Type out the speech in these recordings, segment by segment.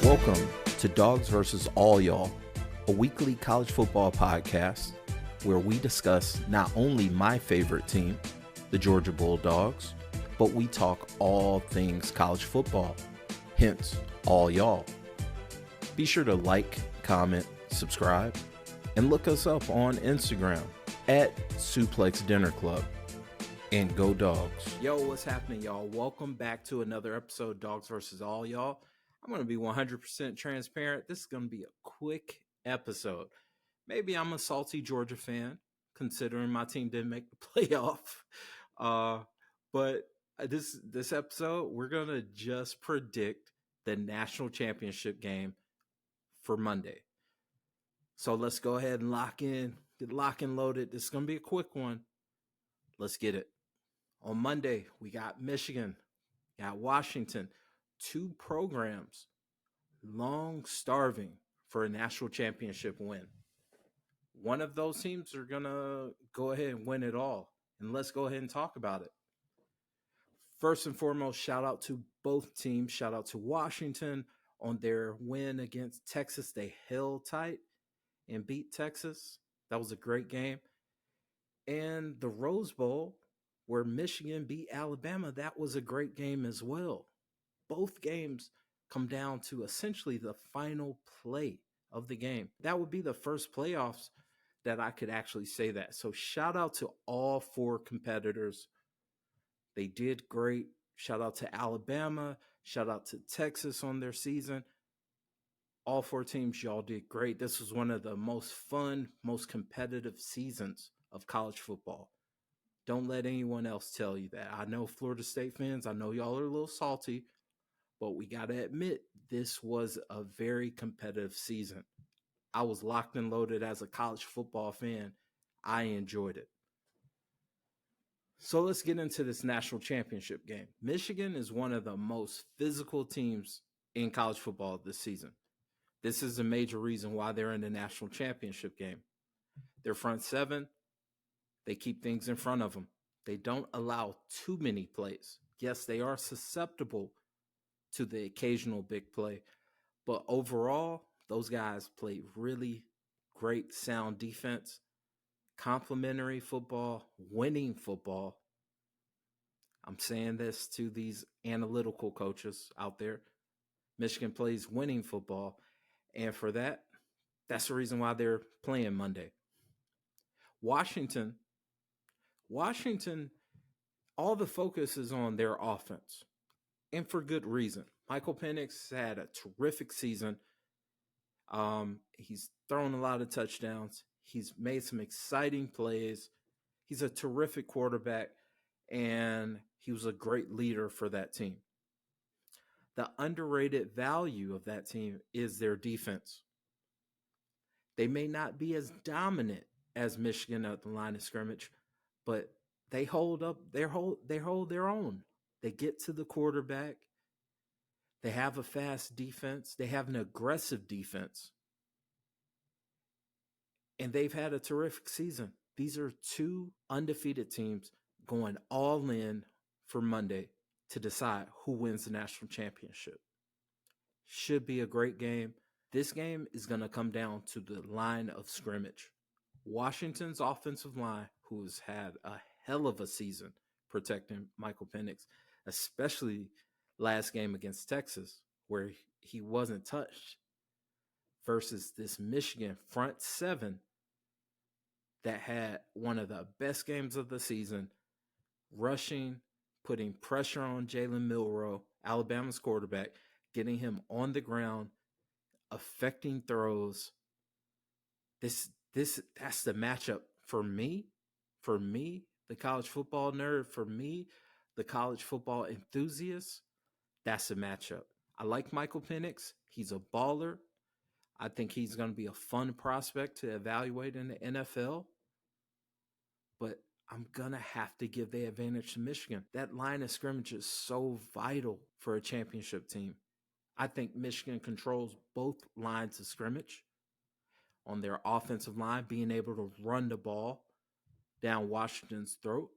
Welcome to Dogs vs. All Y'all, a weekly college football podcast where we discuss not only my favorite team, the Georgia Bulldogs, but we talk all things college football, hence all y'all. Be sure to like, comment, subscribe, and look us up on Instagram at SuplexDinnerClub. And go Dogs. Yo, what's happening, y'all? Welcome back to another episode of Dogs vs. All Y'all. I'm going to be 100% transparent. This is going to be a quick episode. Maybe I'm a salty Georgia fan, considering my team didn't make the playoff. But this episode, we're going to just predict the national championship game for Monday. So let's go ahead and get lock and loaded. This is going to be a quick one. Let's get it. On Monday, we got Michigan, got Washington, two programs long starving for a national championship win. One of those teams are going to go ahead and win it all. And let's go ahead and talk about it. First and foremost, shout out to both teams. Shout out to Washington on their win against Texas. They held tight and beat Texas. That was a great game. And the Rose Bowl, where Michigan beat Alabama, that was a great game as well. Both games come down to essentially the final play of the game. That would be the first playoffs that I could actually say that. So shout out to all four competitors. They did great. Shout out to Alabama. Shout out to Texas on their season. All four teams, y'all did great. This was one of the most fun, most competitive seasons of college football. Don't let anyone else tell you that. I know Florida State fans, I know y'all are a little salty, but we got to admit this was a very competitive season. I was locked and loaded as a college football fan. I enjoyed it. So let's get into this national championship game. Michigan is one of the most physical teams in college football this season. This is a major reason why they're in the national championship game. Their front seven, they keep things in front of them. They don't allow too many plays. Yes, they are susceptible to the occasional big play, but overall, those guys play really great, sound defense, complimentary football, winning football. I'm saying this to these analytical coaches out there. Michigan plays winning football, and for that, that's the reason why they're playing Monday. Washington, all the focus is on their offense, and for good reason. Michael Penix had a terrific season. He's thrown a lot of touchdowns. He's made some exciting plays. He's a terrific quarterback, and he was a great leader for that team. The underrated value of that team is their defense. They may not be as dominant as Michigan at the line of scrimmage, but they hold up. They hold their own. They get to the quarterback. They have a fast defense. They have an aggressive defense. And they've had a terrific season. These are two undefeated teams going all in for Monday to decide who wins the national championship. Should be a great game. This game is going to come down to the line of scrimmage. Washington's offensive line, who has had a hell of a season protecting Michael Penix, especially last game against Texas, where he wasn't touched, versus this Michigan front seven that had one of the best games of the season, rushing, putting pressure on Jalen Milroe, Alabama's quarterback, getting him on the ground, affecting throws. That's the matchup for me, the college football nerd, for me, the college football enthusiast. That's the matchup. I like Michael Penix. He's a baller. I think he's going to be a fun prospect to evaluate in the NFL. But I'm going to have to give the advantage to Michigan. That line of scrimmage is so vital for a championship team. I think Michigan controls both lines of scrimmage. On their offensive line, being able to run the ball down Washington's throat.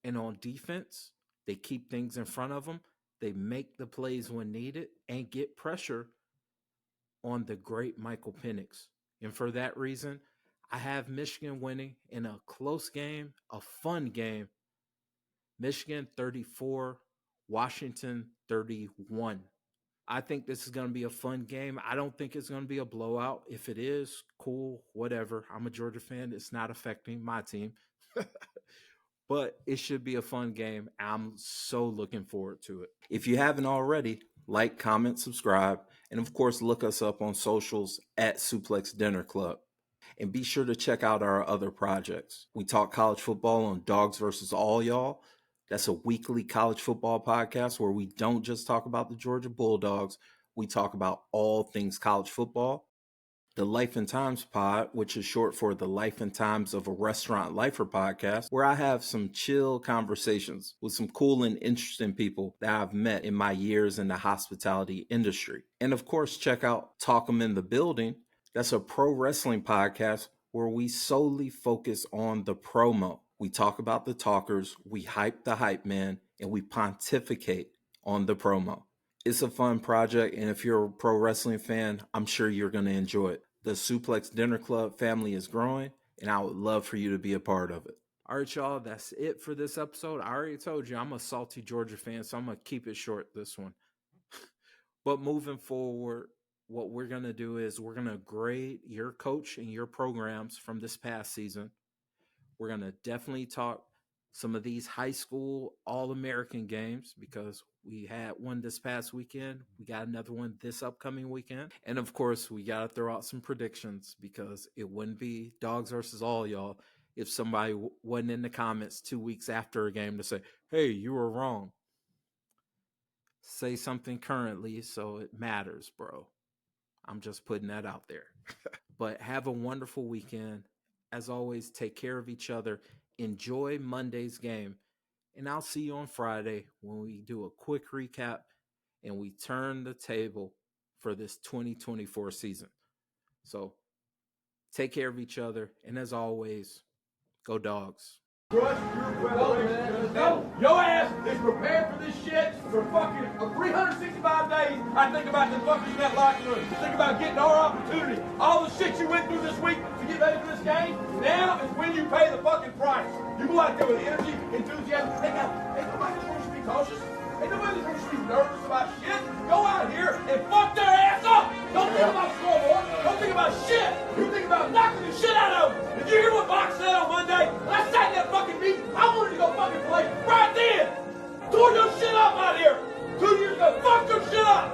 And on defense, they keep things in front of them. They make the plays when needed and get pressure on the great Michael Penix. And for that reason, I have Michigan winning in a close game, a fun game. Michigan 34, Washington 31. I think this is going to be a fun game. I don't think it's going to be a blowout. If it is, cool, whatever. I'm a Georgia fan. It's not affecting my team. But it should be a fun game. I'm so looking forward to it. If you haven't already, like, comment, subscribe, and of course, look us up on socials at SuplexDinnerClub. And be sure to check out our other projects. We talk college football on Dogs versus All Y'all. That's a weekly college football podcast where we don't just talk about the Georgia Bulldogs. We talk about all things college football. The Life and Times pod, which is short for the Life and Times of a Restaurant Lifer podcast, where I have some chill conversations with some cool and interesting people that I've met in my years in the hospitality industry. And of course, check out Talk 'em in the Building. That's a pro wrestling podcast where we solely focus on the promo. We talk about the talkers, we hype the hype man, and we pontificate on the promo. It's a fun project, and if you're a pro wrestling fan, I'm sure you're going to enjoy it. The Suplex Dinner Club family is growing, and I would love for you to be a part of it. All right, y'all, that's it for this episode. I already told you I'm a salty Georgia fan, so I'm going to keep it short this one. But moving forward, what we're going to do is we're going to grade your coach and your programs from this past season. We're going to definitely talk some of these high school All-American games because we had one this past weekend. We got another one this upcoming weekend. And, of course, we got to throw out some predictions because it wouldn't be Dogs versus All Y'all if somebody wasn't in the comments 2 weeks after a game to say, hey, you were wrong. Say something currently so it matters, bro. I'm just putting that out there. But have a wonderful weekend. As always, take care of each other. Enjoy Monday's game. And I'll see you on Friday when we do a quick recap and we turn the table for this 2024 season. So take care of each other. And as always, go Dogs. Trust your preparation. No, your ass is prepared for this shit for fucking 365 days. I think about the fuckers in that locker room. Think about getting our opportunity. All the shit you went through this week to get ready for this game. Now is when you pay the fucking price. You go out there with energy, enthusiasm. Ain't nobody supposed to be cautious. Ain't nobody supposed to be nervous about shit. Go out here and fuck their ass up. Don't think about scoreboard. Don't think about shit. You think about knocking the shit out of them. Did you hear what Box said on Monday? When I sat in that fucking meeting, I wanted to go fucking play right then. Tore your shit up out here. 2 years ago, fuck your shit up.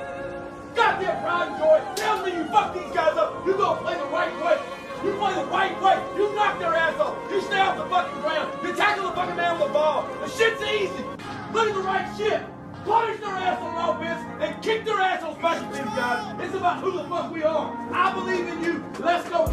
Goddamn pride and joy. Tell me you fuck these guys up. You go play the right way. You play the right way. You knock their ass off. You stay off the fucking ground. You tackle the fucking man with the ball. The shit's easy. Look at the right shit. Punish their ass on offense and kick their ass on special teams, guys. It's about who the fuck we are. I believe in you. Let's go.